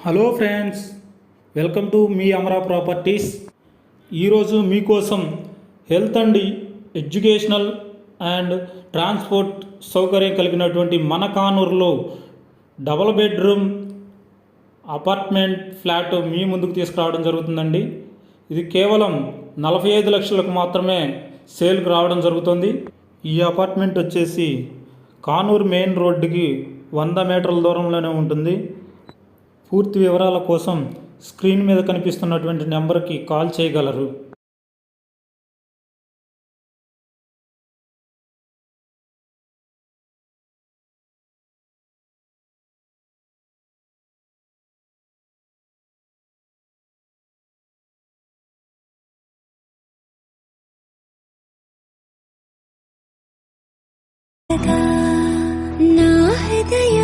Hello friends, welcome to మీ Amara properties. ఈరోజు మీకోసం health and educational and transport సౌకర్యం కలిగినటువంటి మన కానూరులో డబుల్ బెడ్రూమ్ అపార్ట్మెంట్ ఫ్లాట్ మీ ముందుకు తీసుకురావడం జరుగుతుందండి. ఇది కేవలం 45 లక్షలకు మాత్రమే సేల్కి రావడం జరుగుతుంది. ఈ అపార్ట్మెంట్ వచ్చేసి కానూరు మెయిన్ రోడ్డుకి 100 మీటర్ల దూరంలోనే ఉంటుంది. పూర్తి వివరాల కోసం స్క్రీన్ మీద కనిపిస్తున్నటువంటి నెంబర్కి కాల్ చేయగలరు. నా హృదయ